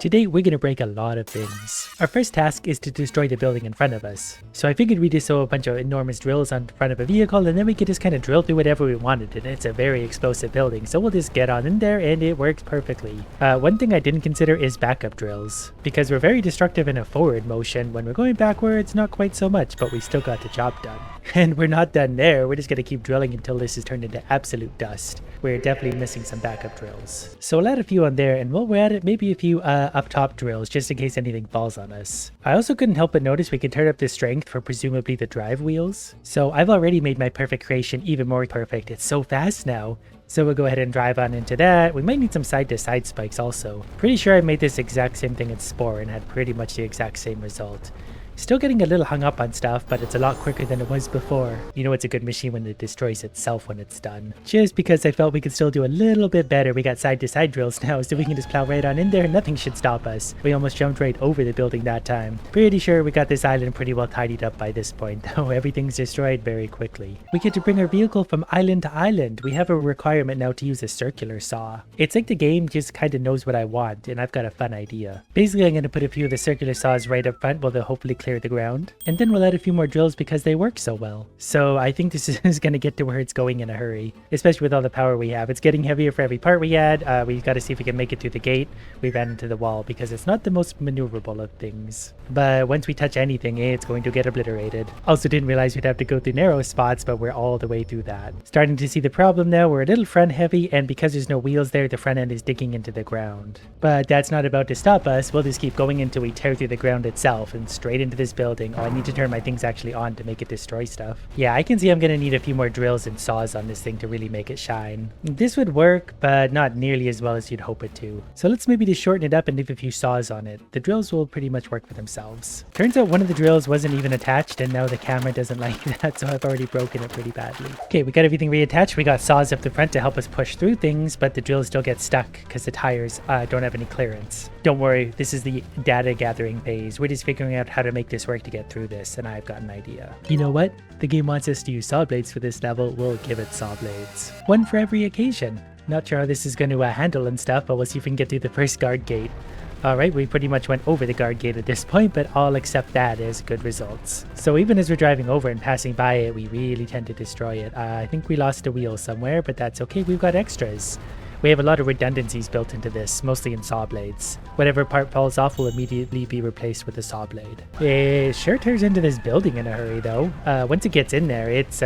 Today we're going to break a lot of things. Our first task is to destroy the building in front of us. So I figured we'd just throw a bunch of enormous drills on front of a vehicle and then we could just kind of drill through whatever we wanted, and it's a very explosive building, so we'll just get on in there and it works perfectly. One thing I didn't consider is backup drills, because we're very destructive in a forward motion. When we're going backwards, not quite so much, but we still got the job done. And we're not done there, we're just going to keep drilling until this is turned into absolute dust. We're definitely missing some backup drills. So we'll add a few on there, and while we're at it, maybe a few up top drills, just in case anything falls on us. I also couldn't help but notice we could turn up the strength for presumably the drive wheels. So I've already made my perfect creation even more perfect. It's so fast now. So we'll go ahead and drive on into that. We might need some side-to-side spikes also. Pretty sure I made this exact same thing in Spore and had pretty much the exact same result. Still getting a little hung up on stuff, but it's a lot quicker than it was before. You know it's a good machine when it destroys itself when it's done. Just because I felt we could still do a little bit better, we got side-to-side drills now, so we can just plow right on in there and nothing should stop us. We almost jumped right over the building that time. Pretty sure we got this island pretty well tidied up by this point, though everything's destroyed very quickly. We get to bring our vehicle from island to island. We have a requirement now to use a circular saw. It's like the game just kind of knows what I want, and I've got a fun idea. Basically, I'm going to put a few of the circular saws right up front while they'll hopefully clear the ground, and then we'll add a few more drills because they work so well. So I think this is going to get to where it's going in a hurry, especially with all the power we have. It's getting heavier for every part we add. We've got to see if we can make it through the gate. We ran into the wall because it's not the most maneuverable of things, but once we touch anything, it's going to get obliterated. Also didn't realize we'd have to go through narrow spots, but we're all the way through that. Starting to see the problem now. We're a little front heavy, and because there's no wheels there, the front end is digging into the ground. But that's not about to stop us. We'll just keep going until we tear through the ground itself and straight into this building. Oh, I need to turn my things actually on to make it destroy stuff. Yeah, I can see I'm going to need a few more drills and saws on this thing to really make it shine. This would work, but not nearly as well as you'd hope it to. So let's maybe just shorten it up and leave a few saws on it. The drills will pretty much work for themselves. Turns out one of the drills wasn't even attached, and now the camera doesn't like that, so I've already broken it pretty badly. Okay, we got everything reattached. We got saws up the front to help us push through things, but the drills still get stuck because the tires don't have any clearance. Don't worry, this is the data gathering phase. We're just figuring out how to make this work to get through this, and I've got an idea. You know what? The game wants us to use saw blades for this level. We'll give it saw blades. One for every occasion. Not sure how this is going to handle and stuff, but we'll see if we can get through the first guard gate. Alright, we pretty much went over the guard gate at this point, but I'll accept that as good results. So even as we're driving over and passing by it, we really tend to destroy it. I think we lost a wheel somewhere, but that's okay. We've got extras. We have a lot of redundancies built into this, mostly in saw blades. Whatever part falls off will immediately be replaced with a saw blade. It sure tears into this building in a hurry though. Once it gets in there, it's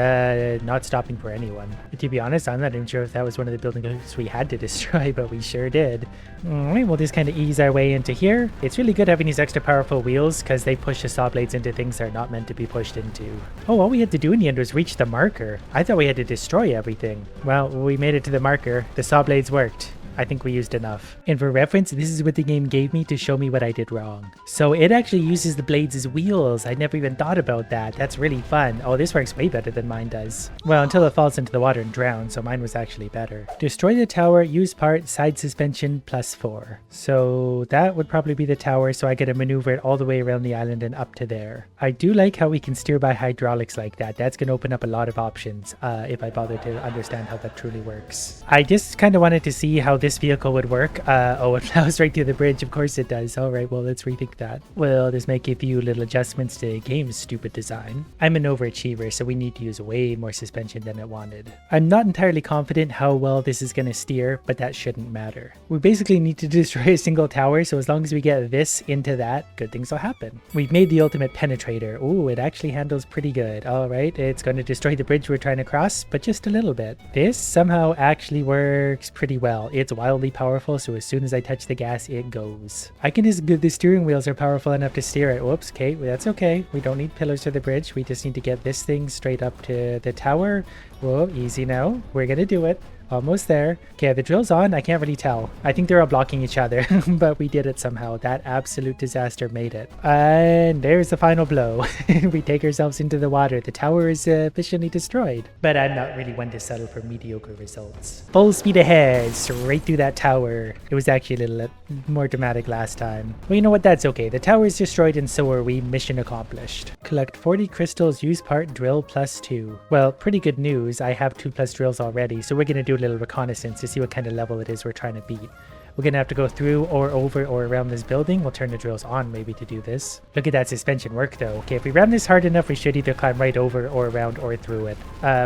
not stopping for anyone. But to be honest, I'm not even sure if that was one of the buildings we had to destroy, but we sure did. Alright, we'll just kind of ease our way into here. It's really good having these extra powerful wheels because they push the saw blades into things they're not meant to be pushed into. Oh, all we had to do in the end was reach the marker. I thought we had to destroy everything. Well, we made it to the marker. The saw blades worked. I think we used enough. And for reference, this is what the game gave me to show me what I did wrong. So it actually uses the blades as wheels. I never even thought about that. That's really fun. Oh, this works way better than mine does. Well, until it falls into the water and drowns, so mine was actually better. Destroy the tower, use part, side suspension, +4. So that would probably be the tower, so I get to maneuver it all the way around the island and up to there. I do like how we can steer by hydraulics like that. That's going to open up a lot of options if I bother to understand how that truly works. I just kind of wanted to see how this vehicle would work. Oh, it plows right through the bridge. Of course it does. All right, well, let's rethink that. We'll just make a few little adjustments to the game's stupid design. I'm an overachiever, so we need to use way more suspension than it wanted. I'm not entirely confident how well this is going to steer, but that shouldn't matter. We basically need to destroy a single tower, so as long as we get this into that, good things will happen. We've made the ultimate penetrator. Ooh, it actually handles pretty good. All right, it's going to destroy the bridge we're trying to cross, but just a little bit. This somehow actually works pretty well. It's wildly powerful, so as soon as I touch the gas, it goes. I can just, the steering wheels are powerful enough to steer it. Whoops, okay, that's okay. We don't need pillars for the bridge. We just need to get this thing straight up to the tower. Whoa, easy now. We're gonna do it. Almost there. Okay, the drill's on. I can't really tell. I think they're all blocking each other, but we did it somehow. That absolute disaster made it. And there's the final blow. We take ourselves into the water. The tower is efficiently destroyed. But I'm not really one to settle for mediocre results. Full speed ahead, straight through that tower. It was actually a little more dramatic last time. Well, you know what? That's okay. The tower is destroyed and so are we. Mission accomplished. Collect 40 crystals, use part, drill +2. Well, pretty good news. I have 2+ drills already, so we're going to do a little reconnaissance to see what kind of level it is we're trying to beat. We're gonna have to go through or over or around this building. We'll turn the drills on maybe to do this. Look at that suspension work though. Okay, if we ram this hard enough, we should either climb right over or around or through it.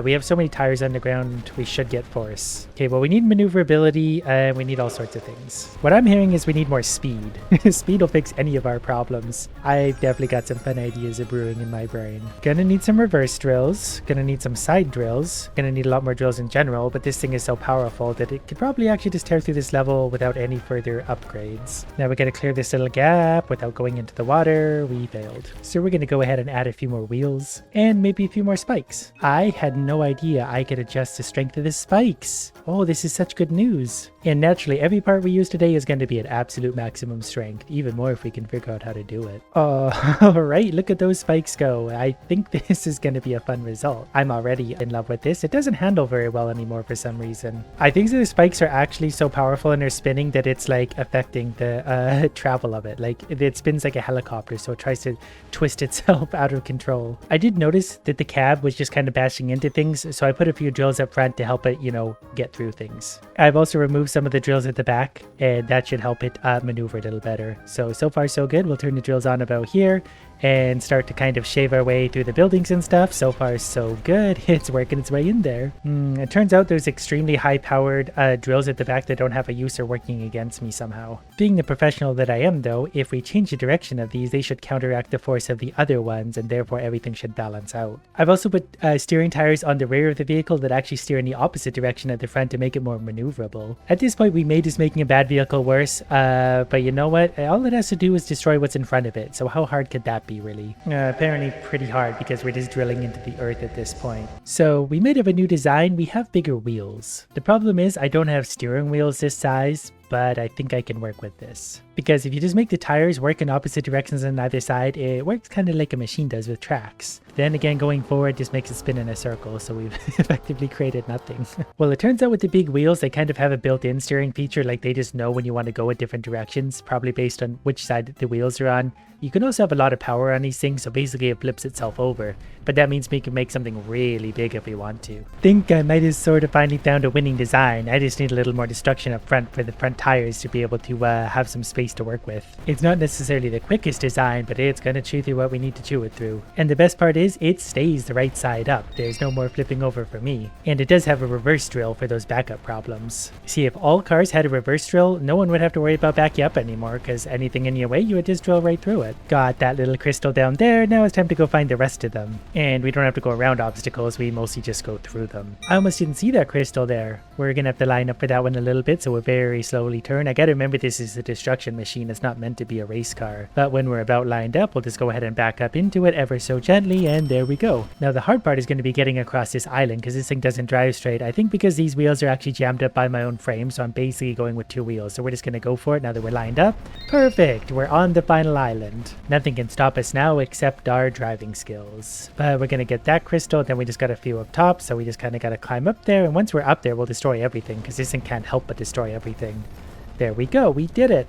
We have so many tires underground, we should get force. Okay, well, we need maneuverability and we need all sorts of things. What I'm hearing is we need more speed. Speed will fix any of our problems. I've definitely got some fun ideas of brewing in my brain. Gonna need some reverse drills. Gonna need some side drills. Gonna need a lot more drills in general, but this thing is so powerful that it could probably actually just tear through this level without any further upgrades. Now we gotta clear this little gap without going into the water. We failed. So we're gonna go ahead and add a few more wheels and maybe a few more spikes. I had no idea I could adjust the strength of the spikes. Oh, this is such good news. And naturally, every part we use today is going to be at absolute maximum strength, even more if we can figure out how to do it. Alright, look at those spikes go. I think this is going to be a fun result. I'm already in love with this. It doesn't handle very well anymore for some reason. I think the spikes are actually so powerful and they're spinning that it's like affecting the travel of it. Like it spins like a helicopter, so it tries to twist itself out of control. I did notice that the cab was just kind of bashing into things, so I put a few drills up front to help it, you know, get through things. I've also removed some of the drills at the back, and that should help it maneuver a little better. So far so good. We'll turn the drills on about here and start to kind of shave our way through the buildings and stuff. So far so good. It's working its way in there. It turns out there's extremely high powered drills at the back that don't have a use or working against me somehow. Being the professional that I am though, if we change the direction of these, they should counteract the force of the other ones and therefore everything should balance out. I've also put steering tires on the rear of the vehicle that actually steer in the opposite direction at the front to make it more maneuverable. At this point we may just making a bad vehicle worse, but you know what? All it has to do is destroy what's in front of it. So how hard could that be really? Apparently pretty hard because we're just drilling into the earth at this point. So we made up a new design. We have bigger wheels. The problem is I don't have steering wheels this size, but I think I can work with this. Because if you just make the tires work in opposite directions on either side, it works kind of like a machine does with tracks. Then again, going forward just makes it spin in a circle, so we've effectively created nothing. Well, it turns out with the big wheels, they kind of have a built-in steering feature, like they just know when you want to go in different directions, probably based on which side the wheels are on. You can also have a lot of power on these things, so basically it flips itself over. But that means we can make something really big if we want to. Think I might have sort of finally found a winning design. I just need a little more destruction up front for the front tires to be able to have some space to work with. It's not necessarily the quickest design, but it's going to chew through what we need to chew it through. And the best part is it stays the right side up. There's no more flipping over for me. And it does have a reverse drill for those backup problems. See, if all cars had a reverse drill, no one would have to worry about backing up anymore, because anything in your way, you would just drill right through it. Got that little crystal down there. Now it's time to go find the rest of them. And we don't have to go around obstacles, we mostly just go through them. I almost didn't see that crystal there. We're gonna have to line up for that one a little bit, so we'll very slowly turn. I gotta remember this is a destruction machine, it's not meant to be a race car. But when we're about lined up, we'll just go ahead and back up into it ever so gently, and there we go. Now the hard part is gonna be getting across this island, because this thing doesn't drive straight. I think because these wheels are actually jammed up by my own frame, so I'm basically going with two wheels. So we're just gonna go for it now that we're lined up. Perfect! We're on the final island. Nothing can stop us now except our driving skills. But we're gonna get that crystal, then we just got a few up top, so we just kind of gotta climb up there, and once we're up there we'll destroy everything, because this thing can't help but destroy everything. There we go, we did it.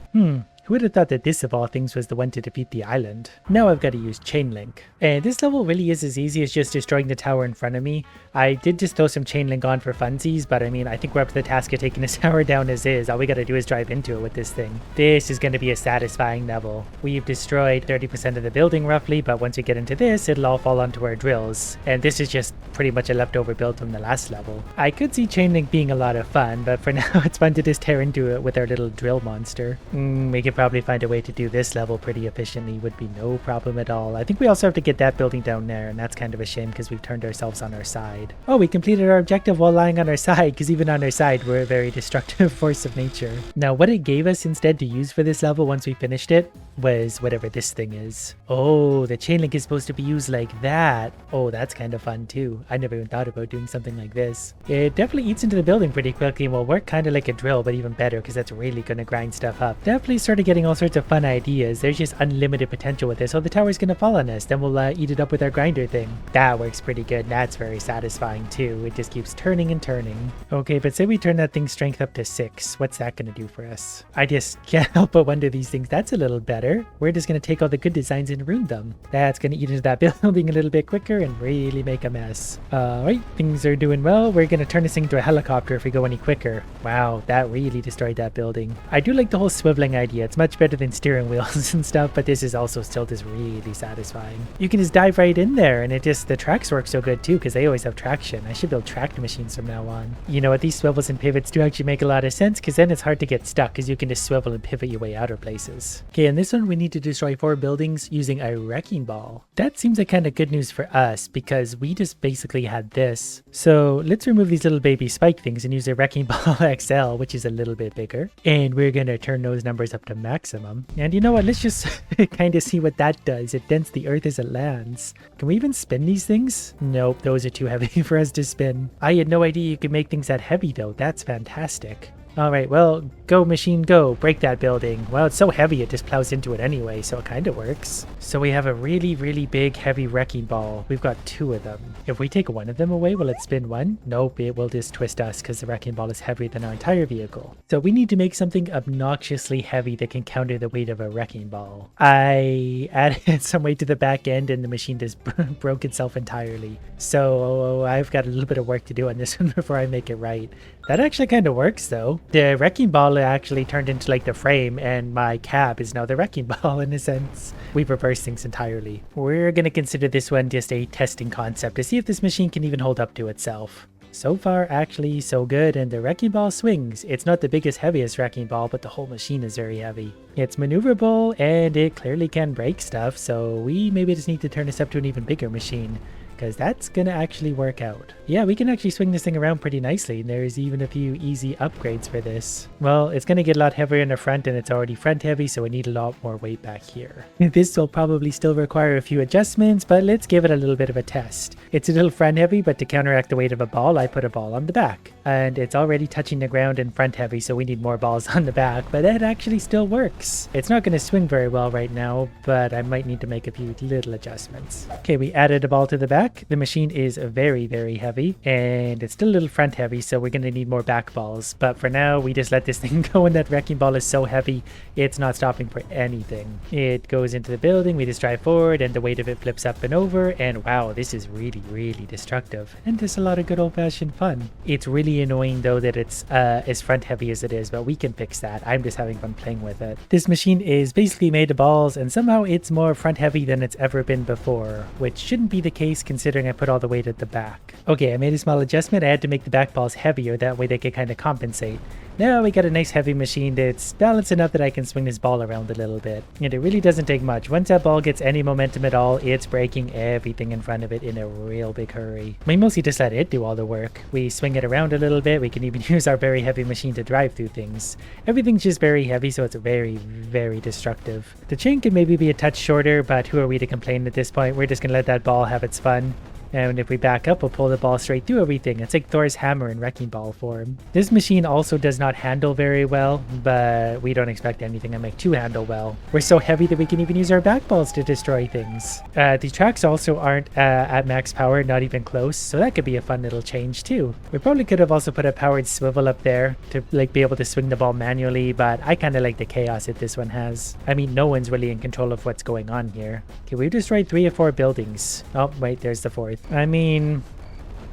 Who would have thought that this of all things was the one to defeat the island? Now I've got to use chain link. And this level really is as easy as just destroying the tower in front of me. I did just throw some chain link on for funsies, but I mean, I think we're up to the task of taking this tower down as is. All we got to do is drive into it with this thing. This is going to be a satisfying level. We've destroyed 30% of the building roughly, but once we get into this, it'll all fall onto our drills. And this is just pretty much a leftover build from the last level. I could see chain link being a lot of fun, but for now it's fun to just tear into it with our little drill monster. We could probably find a way to do this level pretty efficiently, would be no problem at all. I think we also have to get that building down there, and that's kind of a shame because we've turned ourselves on our side. Oh, we completed our objective while lying on our side, because even on our side we're a very destructive force of nature. Now what it gave us instead to use for this level once we finished it was whatever this thing is. Oh, the chain link is supposed to be used like that. Oh, that's kind of fun too. I never even thought about doing something like this. It definitely eats into the building pretty quickly and will work kind of like a drill, but even better because that's really going to grind stuff up. Definitely started getting all sorts of fun ideas. There's just unlimited potential with this. Oh, the tower's going to fall on us. Then we'll eat it up with our grinder thing. That works pretty good. That's very satisfying too. It just keeps turning and turning. Okay, but say we turn that thing's strength up to 6. What's that going to do for us? I just can't help but wonder these things. That's a little better. there. We're just going to take all the good designs and ruin them. That's going to eat into that building a little bit quicker and really make a mess. Alright, things are doing well. We're going to turn this thing into a helicopter if we go any quicker. Wow, that really destroyed that building. I do like the whole swiveling idea. It's much better than steering wheels and stuff, but this is also still just really satisfying. You can just dive right in there, and the tracks work so good too because they always have traction. I should build tracked machines from now on. You know what, these swivels and pivots do actually make a lot of sense because then it's hard to get stuck because you can just swivel and pivot your way out of places. Okay, in this one we need to destroy 4 buildings using a wrecking ball. That seems like kind of good news for us because we just basically had this. So let's remove these little baby spike things and use a wrecking ball XL, which is a little bit bigger. And we're going to turn those numbers up to maximum. And you know what, let's just kind of see what that does. It dents the earth as it lands. Can we even spin these things? Nope, those are too heavy for us to spin. I had no idea you could make things that heavy though. That's fantastic. Alright, well, go machine go, break that building. Well, it's so heavy it just plows into it anyway, so it kind of works. So we have a really, really big heavy wrecking ball. We've got 2 of them. If we take one of them away, will it spin one? Nope, it will just twist us because the wrecking ball is heavier than our entire vehicle. So we need to make something obnoxiously heavy that can counter the weight of a wrecking ball. I added some weight to the back end and the machine just broke itself entirely. So I've got a little bit of work to do on this one before I make it right. That actually kind of works though. The wrecking ball actually turned into like the frame and my cab is now the wrecking ball in a sense. We've reversed things entirely. We're going to consider this one just a testing concept to see if this machine can even hold up to itself. So far, actually, so good, and the wrecking ball swings. It's not the biggest, heaviest wrecking ball, but the whole machine is very heavy. It's maneuverable, and it clearly can break stuff, so we maybe just need to turn this up to an even bigger machine, because that's gonna actually work out. Yeah, we can actually swing this thing around pretty nicely, and there's even a few easy upgrades for this. Well, it's gonna get a lot heavier in the front, and it's already front heavy, so we need a lot more weight back here. This will probably still require a few adjustments, but let's give it a little bit of a test. It's a little front heavy, but to counteract the weight of a ball, I put a ball on the back. And it's already touching the ground and front heavy, so we need more balls on the back, but that actually still works. It's not gonna swing very well right now, but I might need to make a few little adjustments. Okay, we added a ball to the back. The machine is very, very heavy, and it's still a little front heavy, so we're going to need more back balls. But for now, we just let this thing go, and that wrecking ball is so heavy, it's not stopping for anything. It goes into the building, we just drive forward, and the weight of it flips up and over, and wow, this is really, really destructive. And there's a lot of good old-fashioned fun. It's really annoying, though, that it's as front heavy as it is, but we can fix that. I'm just having fun playing with it. This machine is basically made of balls, and somehow it's more front heavy than it's ever been before, which shouldn't be the case considering I put all the weight at the back. Okay, I made a small adjustment. I had to make the back balls heavier, that way they could kind of compensate. Now we got a nice heavy machine that's balanced enough that I can swing this ball around a little bit. And it really doesn't take much. Once that ball gets any momentum at all, it's breaking everything in front of it in a real big hurry. We mostly just let it do all the work. We swing it around a little bit. We can even use our very heavy machine to drive through things. Everything's just very heavy, so it's very, very destructive. The chain can maybe be a touch shorter, but who are we to complain at this point? We're just gonna let that ball have its fun. And if we back up, we'll pull the ball straight through everything. It's like Thor's hammer in wrecking ball form. This machine also does not handle very well, but we don't expect anything to make to handle well. We're so heavy that we can even use our back balls to destroy things. The tracks also aren't at max power, not even close, so that could be a fun little change too. We probably could have also put a powered swivel up there to like be able to swing the ball manually, but I kind of like the chaos that this one has. I mean, no one's really in control of what's going on here. Okay, we've destroyed 3 or 4 buildings. Oh, wait, there's the 4th. I mean,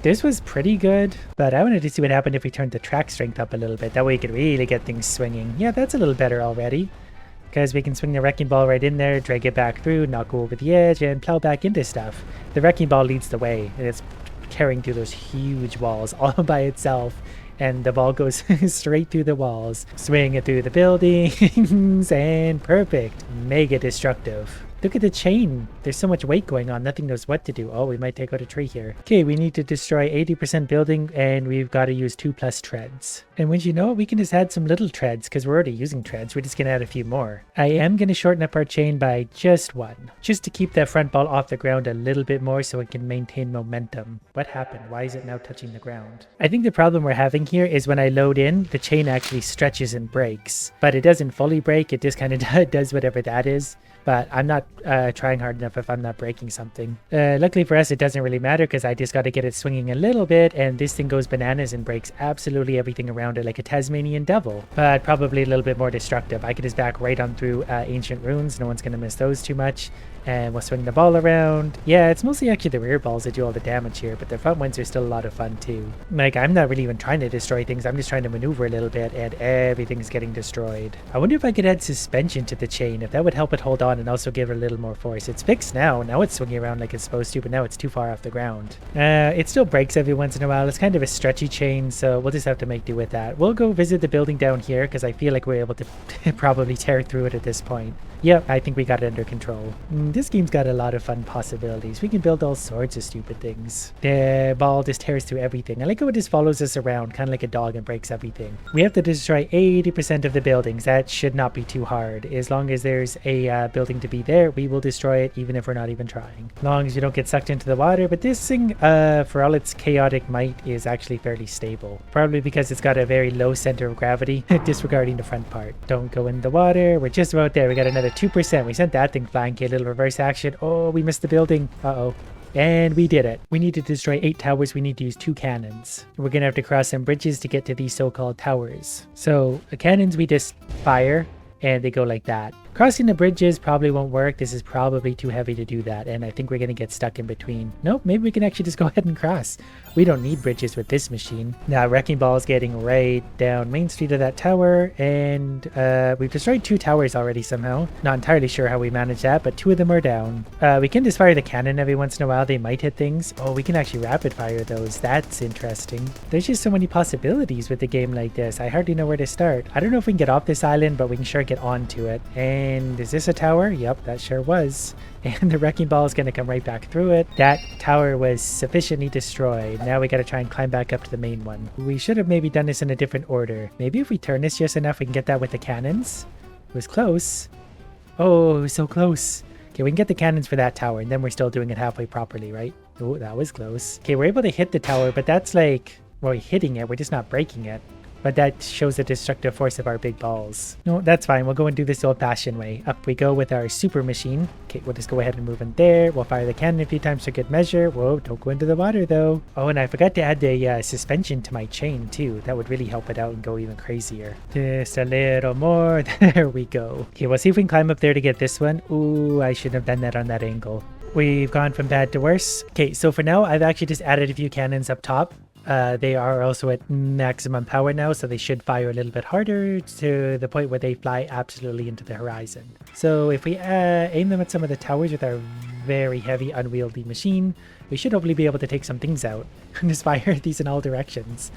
this was pretty good, but I wanted to see what happened if we turned the track strength up a little bit. That way we could really get things swinging. Yeah, that's a little better already, because we can swing the wrecking ball right in there, drag it back through, not go over the edge, and plow back into stuff. The wrecking ball leads the way, and it's carrying through those huge walls all by itself. And the ball goes straight through the walls, swing it through the buildings, and perfect. Mega destructive. Look at the chain. There's so much weight going on. Nothing knows what to do. Oh, we might take out a tree here. Okay, we need to destroy 80% building, and we've got to use 2+ treads. And when you know it, we can just add some little treads, because we're already using treads. We're just going to add a few more. I am going to shorten up our chain by just 1, just to keep that front ball off the ground a little bit more so it can maintain momentum. What happened? Why is it now touching the ground? I think the problem we're having here is when I load in, the chain actually stretches and breaks. But it doesn't fully break. It just kind of does whatever that is. But I'm not trying hard enough if I'm not breaking something. Luckily for us, it doesn't really matter because I just got to get it swinging a little bit, and this thing goes bananas and breaks absolutely everything around it like a Tasmanian devil, but probably a little bit more destructive. I could just back right on through ancient runes. No one's going to miss those too much. And we'll swing the ball around. Yeah, it's mostly actually the rear balls that do all the damage here, but the front ones are still a lot of fun too. Like, I'm not really even trying to destroy things. I'm just trying to maneuver a little bit, and everything's getting destroyed. I wonder if I could add suspension to the chain, if that would help it hold on and also give it a little more force. It's fixed now. Now it's swinging around like it's supposed to, but now it's too far off the ground. It still breaks every once in a while. It's kind of a stretchy chain, so we'll just have to make do with that. We'll go visit the building down here because I feel like we're able to probably tear through it at this point. Yep, I think we got it under control. This game's got a lot of fun possibilities. We can build all sorts of stupid things. The ball just tears through everything. I like how it just follows us around, kind of like a dog, and breaks everything. We have to destroy 80% of the buildings. That should not be too hard. As long as there's a building to be there, we will destroy it, even if we're not even trying. As long as you don't get sucked into the water. But this thing, for all its chaotic might, is actually fairly stable. Probably because it's got a very low center of gravity, disregarding the front part. Don't go in the water. We're just about there. We got another 2%. We sent that thing flying. Okay, a little reverse action. Oh, we missed the building. Uh-oh. And we did it. We need to destroy 8 towers. We need to use 2 cannons. We're going to have to cross some bridges to get to these so-called towers. So the cannons we just fire, and they go like that. Crossing the bridges probably won't work. This is probably too heavy to do that, and I think we're going to get stuck in between. Nope, maybe we can actually just go ahead and cross. We don't need bridges with this machine. Now, Wrecking Ball is getting right down Main Street of that tower, and we've destroyed 2 towers already somehow. Not entirely sure how we managed that, but 2 of them are down. We can just fire the cannon every once in a while. They might hit things. Oh, we can actually rapid fire those. That's interesting. There's just so many possibilities with a game like this. I hardly know where to start. I don't know if we can get off this island, but we can sure get onto it. And is this a tower? Yep, that sure was. And the Wrecking Ball is going to come right back through it. That tower was sufficiently destroyed. Now we got to try and climb back up to the main one. We should have maybe done this in a different order. Maybe if we turn this just enough, we can get that with the cannons. It was close. Oh, it was so close. Okay, we can get the cannons for that tower, and then we're still doing it halfway properly, right? Oh, that was close. Okay, we're able to hit the tower, but that's like, well, we're hitting it. We're just not breaking it. But that shows the destructive force of our big balls. No, that's fine. We'll go and do this old-fashioned way. Up we go with our super machine. Okay, we'll just go ahead and move in there. We'll fire the cannon a few times for good measure. Whoa, don't go into the water, though. Oh, and I forgot to add the suspension to my chain, too. That would really help it out and go even crazier. Just a little more. There we go. Okay, we'll see if we can climb up there to get this one. Ooh, I shouldn't have done that on that angle. We've gone from bad to worse. Okay, so for now, I've actually just added a few cannons up top. They are also at maximum power now, so they should fire a little bit harder to the point where they fly absolutely into the horizon. So if we aim them at some of the towers with our very heavy, unwieldy machine, we should hopefully be able to take some things out and just fire these in all directions.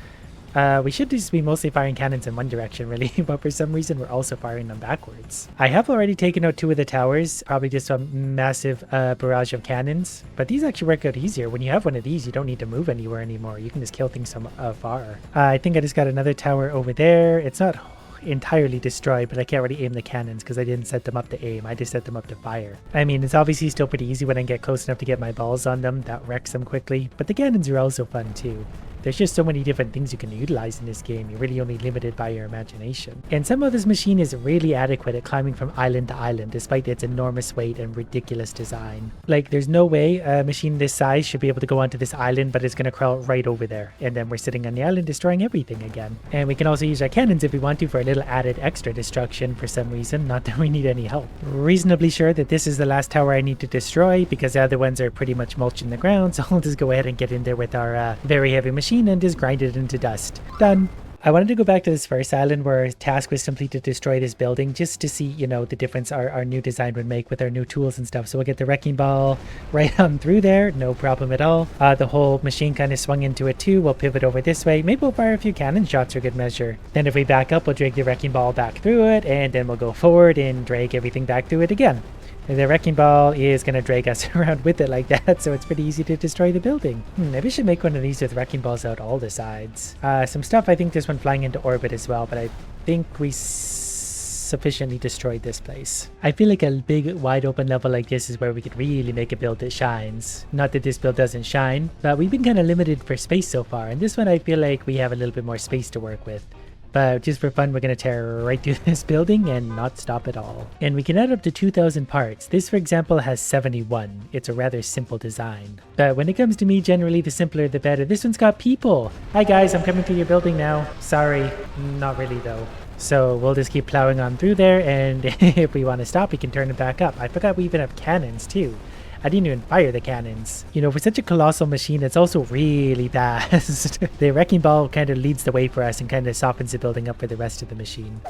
We should just be mostly firing cannons in one direction, really, but for some reason we're also firing them backwards. I have already taken out 2 of the towers, probably just a massive barrage of cannons, but these actually work out easier. When you have one of these, you don't need to move anywhere anymore. You can just kill things from afar. I think I just got another tower over there. It's not entirely destroyed, but I can't really aim the cannons because I didn't set them up to aim. I just set them up to fire. I mean, it's obviously still pretty easy when I get close enough to get my balls on them. That wrecks them quickly, but the cannons are also fun too. There's just so many different things you can utilize in this game. You're really only limited by your imagination. And somehow this machine is really adequate at climbing from island to island, despite its enormous weight and ridiculous design. Like, there's no way a machine this size should be able to go onto this island, but it's going to crawl right over there. And then we're sitting on the island destroying everything again. And we can also use our cannons if we want to for a little added extra destruction for some reason. Not that we need any help. Reasonably sure that this is the last tower I need to destroy, because the other ones are pretty much mulching the ground. So I'll just go ahead and get in there with our very heavy machine and just grind it into dust. Done. I wanted to go back to this first island where our task was simply to destroy this building, just to see, you know, the difference our new design would make with our new tools and stuff. So we'll get the Wrecking Ball right on through there, no problem at all. The whole machine kind of swung into it too. We'll pivot over this way. Maybe we'll fire a few cannon shots for good measure. Then if we back up, we'll drag the Wrecking Ball back through it, and then we'll go forward and drag everything back through it again. The Wrecking Ball is going to drag us around with it like that, so it's pretty easy to destroy the building. Maybe I should make one of these with Wrecking Balls out all the sides. Some stuff, I think this one flying into orbit as well, but I think we sufficiently destroyed this place. I feel like a big, wide open level like this is where we could really make a build that shines. Not that this build doesn't shine, but we've been kind of limited for space so far, and this one I feel like we have a little bit more space to work with. But just for fun, we're going to tear right through this building and not stop at all. And we can add up to 2,000 parts. This, for example, has 71. It's a rather simple design. But when it comes to me, generally, the simpler the better. This one's got people. Hi guys, I'm coming through your building now. Sorry, not really though. So we'll just keep plowing on through there, and if we want to stop, we can turn it back up. I forgot we even have cannons too. I didn't even fire the cannons. You know, for such a colossal machine, it's also really fast. The wrecking ball kind of leads the way for us and kind of softens the building up for the rest of the machine.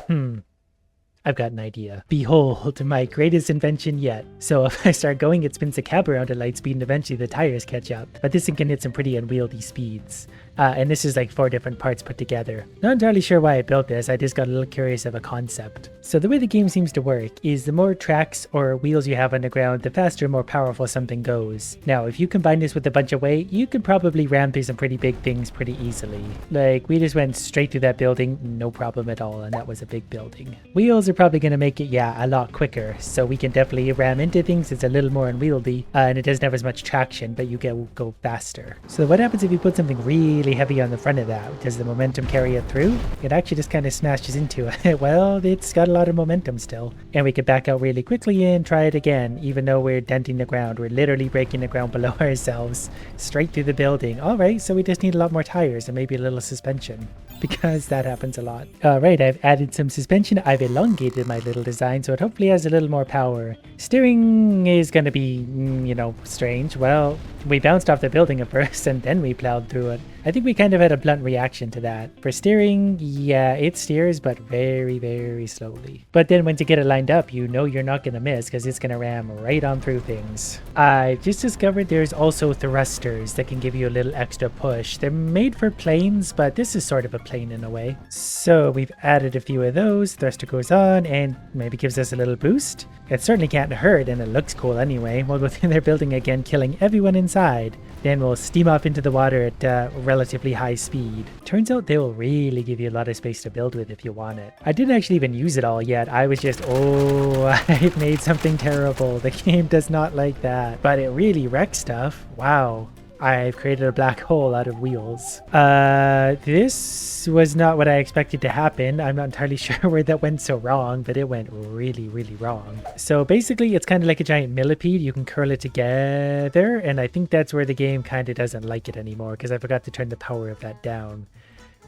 I've got an idea. Behold, my greatest invention yet. So if I start going, it spins the cab around at light speed and eventually the tires catch up. But this thing can hit some pretty unwieldy speeds. And this is like 4 different parts put together. Not entirely sure why I built this, I just got a little curious of a concept. So the way the game seems to work is the more tracks or wheels you have on the ground, the faster and more powerful something goes. Now, if you combine this with a bunch of weight, you could probably ram through some pretty big things pretty easily. Like, we just went straight through that building, no problem at all, and that was a big building. Wheels are probably going to make it, yeah, a lot quicker, so we can definitely ram into things. It's a little more unwieldy, and it doesn't have as much traction, but you go faster. So what happens if you put something really heavy on the front of that? Does the momentum carry it through? It actually just kind of smashes into it. Well, it's got a lot of momentum still. And we could back out really quickly and try it again, even though we're denting the ground. We're literally breaking the ground below ourselves, straight through the building. All right, so we just need a lot more tires and maybe a little suspension, because that happens a lot. All right, I've added some suspension. I've elongated my little design so it hopefully has a little more power. Steering is going to be, you know, strange. Well, we bounced off the building at first and then we plowed through it. I think we kind of had a blunt reaction to that. For steering, yeah, it steers, but very, very slowly. But then once you get it lined up, you know you're not going to miss because it's going to ram right on through things. I've just discovered there's also thrusters that can give you a little extra push. They're made for planes, but this is sort of a plane in a way. So we've added a few of those. Thruster goes on and maybe gives us a little boost. It certainly can't hurt, and it looks cool anyway. We'll go through their building again, killing everyone inside. Then we'll steam off into the water at relatively high speed. Turns out they will really give you a lot of space to build with if you want it. I didn't actually even use it all yet. I was just, oh, I've made something terrible. The game does not like that. But it really wrecks stuff. Wow. I've created a black hole out of wheels. This was not what I expected to happen. I'm not entirely sure where that went so wrong, but it went really, really wrong. So basically, it's kind of like a giant millipede. You can curl it together, and I think that's where the game kind of doesn't like it anymore, because I forgot to turn the power of that down.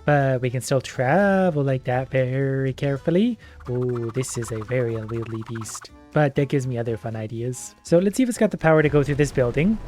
But we can still travel like that very carefully. Ooh, this is a very unwieldy beast. But that gives me other fun ideas. So let's see if it's got the power to go through this building.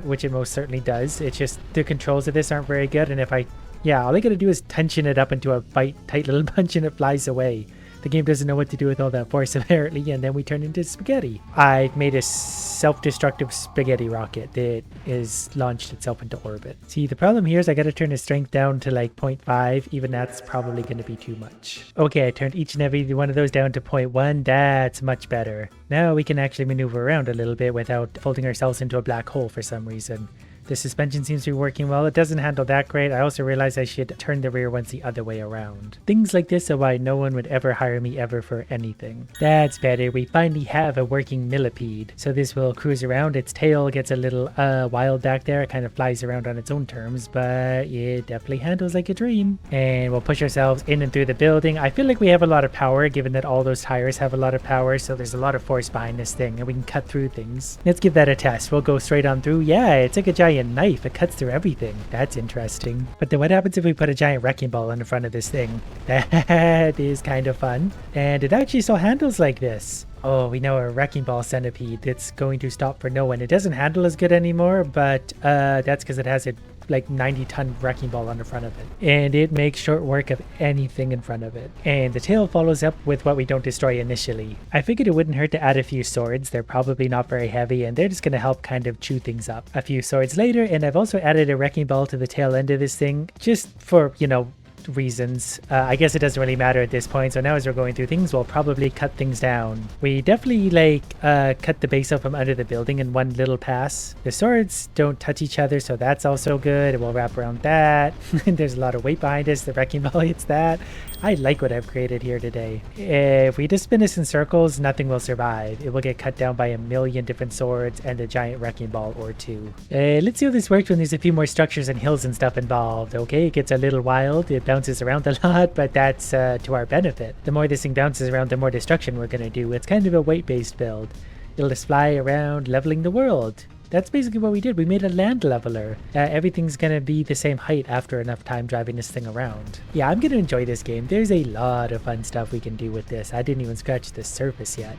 Which it most certainly does. It's just the controls of this aren't very good, and if all I gotta do is tension it up into a tight little bunch and it flies away. The game doesn't know what to do with all that force apparently, and then we turn into spaghetti. I've made a self-destructive spaghetti rocket that is launched itself into orbit. See, the problem here is I gotta turn the strength down to like 0.5. Even that's probably gonna be too much. Okay, I turned each and every one of those down to 0.1. That's much better. Now we can actually maneuver around a little bit without folding ourselves into a black hole for some reason. The suspension seems to be working well. It doesn't handle that great. I also realized I should turn the rear ones the other way around. Things like this are why no one would ever hire me ever for anything. That's better. We finally have a working millipede. So this will cruise around. Its tail gets a little wild back there. It kind of flies around on its own terms, but it definitely handles like a dream. And we'll push ourselves in and through the building. I feel like we have a lot of power given that all those tires have a lot of power. So there's a lot of force behind this thing and we can cut through things. Let's give that a test. We'll go straight on through. Yeah, it's like a giant knife. It cuts through everything. That's interesting. But then what happens if we put a giant wrecking ball in front of this thing? That is kind of fun. And it actually still handles like this. Oh, we know a wrecking ball centipede that's going to stop for no one. It doesn't handle as good anymore, but that's because it has a like 90-ton wrecking ball on the front of it. And it makes short work of anything in front of it. And the tail follows up with what we don't destroy initially. I figured it wouldn't hurt to add a few swords. They're probably not very heavy and they're just going to help kind of chew things up. A few swords later, and I've also added a wrecking ball to the tail end of this thing just for, you know, reasons. I guess it doesn't really matter at this point. So now as we're going through things, we'll probably cut things down. We definitely like cut the base up from under the building in one little pass. The swords don't touch each other, so that's also good. We'll wrap around that. There's a lot of weight behind us. The wrecking ball hits that. I like what I've created here today. If we just spin this in circles, nothing will survive. It will get cut down by a million different swords and a giant wrecking ball or two. Let's see how this works when there's a few more structures and hills and stuff involved. Okay, it gets a little wild. It bounces around a lot, but that's to our benefit. The more this thing bounces around, the more destruction we're going to do. It's kind of a weight-based build. It'll just fly around, leveling the world. That's basically what we did. We made a land leveler. Everything's gonna be the same height after enough time driving this thing around. Yeah, I'm gonna enjoy this game. There's a lot of fun stuff we can do with this. I didn't even scratch the surface yet.